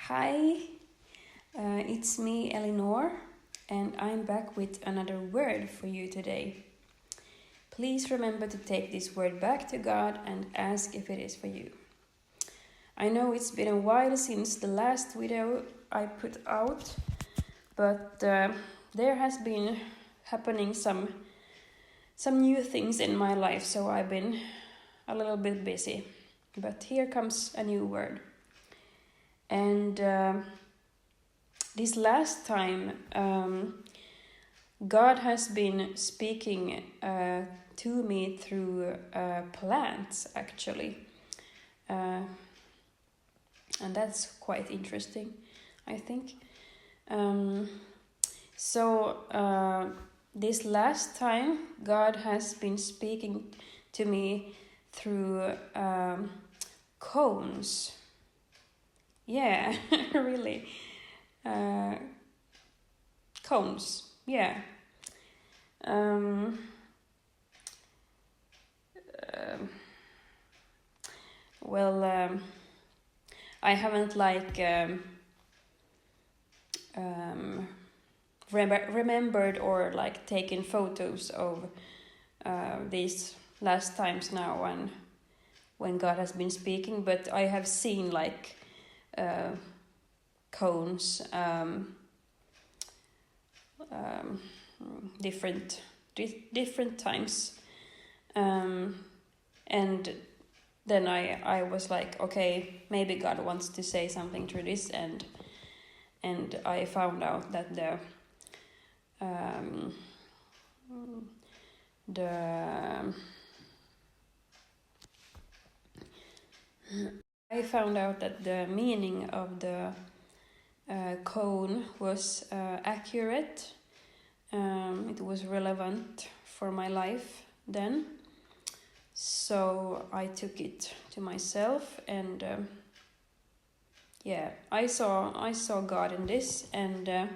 Hi, it's me, Eleanor, and I'm back with another word for you today. Please remember to take this word back to God and ask if it is for you. I know it's been a while since the last video I put out, but there has been happening some new things in my life, so I've been a little bit busy. But here comes a new word. And this last time, God has been speaking to me through plants, actually. And that's quite interesting, I think. This last time, God has been speaking to me through cones. Yeah, really. Cones, yeah. I haven't remembered or taken photos of these last times now when God has been speaking, but I have seen cones, different times, and then I was like, okay, maybe God wants to say something through this, and I found out that the meaning of the cone was accurate. It was relevant for my life then. So I took it to myself, and I saw God in this, and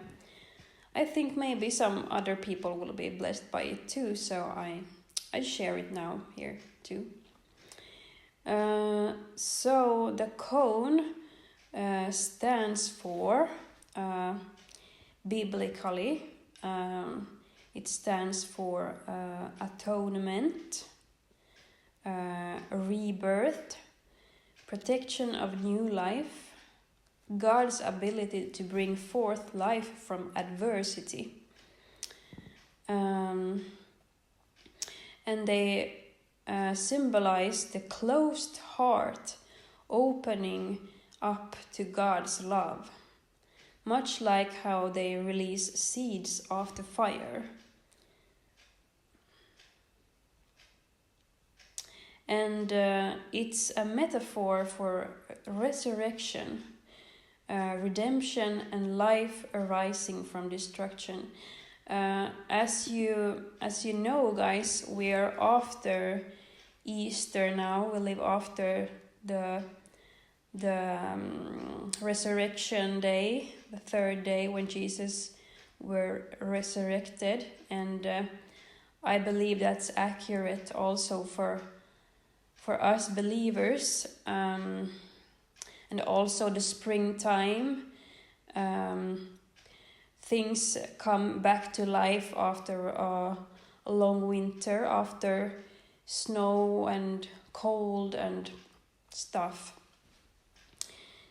I think maybe some other people will be blessed by it too. So I share it now here too. So the cone stands for, biblically, it stands for atonement, rebirth, protection of new life, God's ability to bring forth life from adversity. And they symbolize the closed heart opening up to God's love, much like how they release seeds after fire. And it's a metaphor for resurrection, redemption, and life arising from destruction. As you know, guys, we are after Easter now. We live after the resurrection day, the third day when Jesus were resurrected, and I believe that's accurate also for us believers, and also the springtime. Things come back to life after a long winter, after snow and cold and stuff.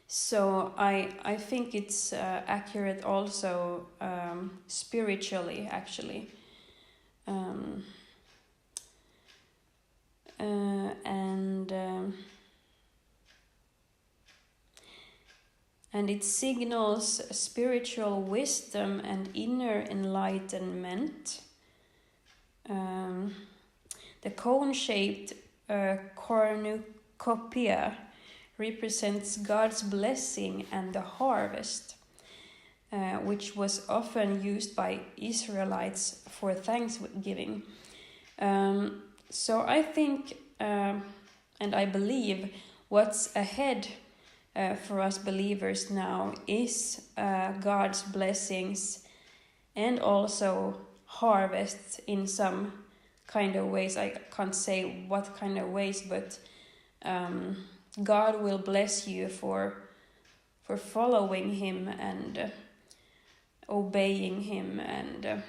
So I think it's accurate also spiritually, actually. And it signals spiritual wisdom and inner enlightenment. The cone-shaped cornucopia represents God's blessing and the harvest, which was often used by Israelites for Thanksgiving. So I think, and I believe, what's ahead for us believers now is God's blessings and also harvests in some kind of ways. I can't say what kind of ways, but God will bless you for following him and obeying him, and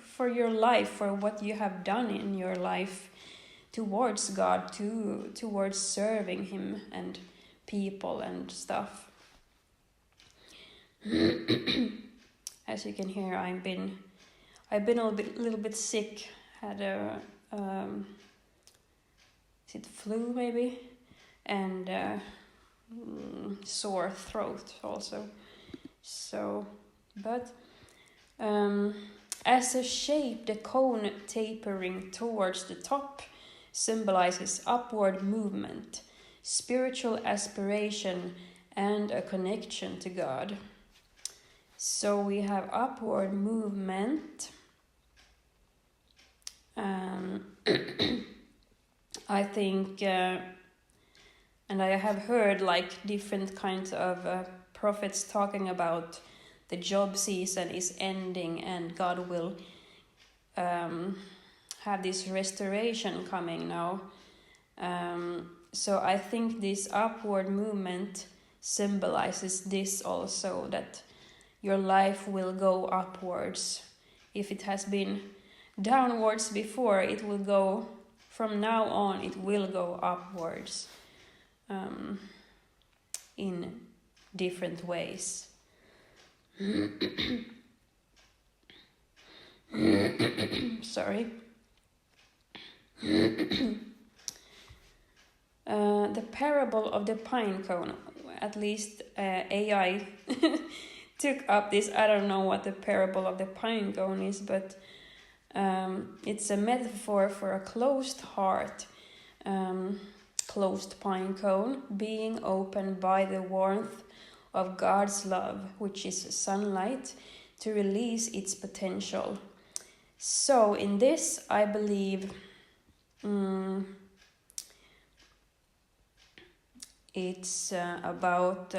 for your life, for what you have done in your life towards God, towards serving him and people and stuff. As you can hear, I've been a little bit sick. Had a is it flu maybe, and sore throat also. So, but as a shape, the cone tapering towards the top symbolizes upward movement, spiritual aspiration, and a connection to God. So we have upward movement. I think, and I have heard like different kinds of prophets talking about the job season is ending and God will have this restoration coming now. So I think this upward movement symbolizes this also, that your life will go upwards. If it has been downwards before, it will go, from now on, it will go upwards in different ways. Sorry. The parable of the pine cone, at least AI took up this. I don't know what the parable of the pine cone is, but it's a metaphor for a closed heart, closed pine cone being opened by the warmth of God's love, which is sunlight, to release its potential. So in this, I believe it's about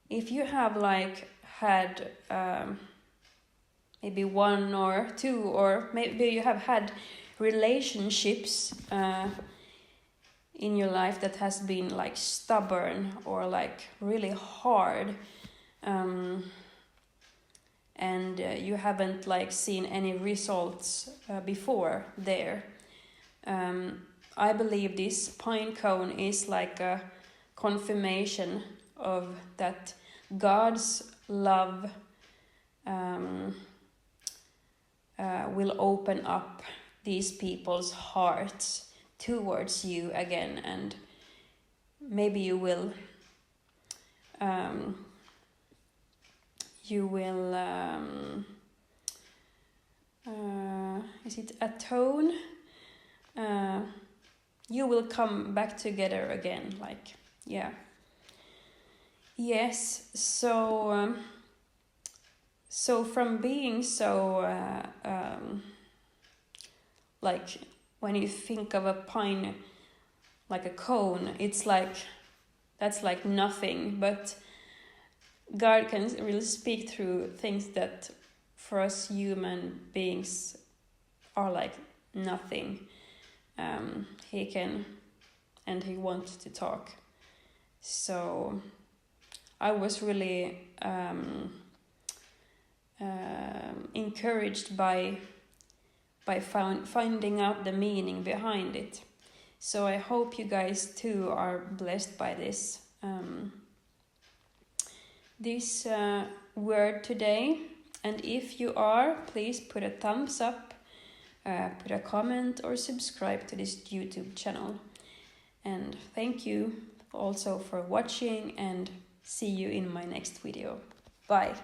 if you have like had maybe one or two, or maybe you have had relationships in your life that has been like stubborn or like really hard, and you haven't like seen any results before there. I believe this pine cone is like a confirmation of that God's love will open up these people's hearts towards you again, and maybe you will is it atone? You will come back together again, like, yeah. Yes, so from being so like when you think of a pine like a cone, it's like that's like nothing, but God can really speak through things that for us human beings are like nothing. He can, and he wants to talk. So I was really encouraged by finding out the meaning behind it. So I hope you guys too are blessed by this word today. And if you are, please put a thumbs up, put a comment, or subscribe to this YouTube channel. And thank you also for watching, and see you in my next video. Bye.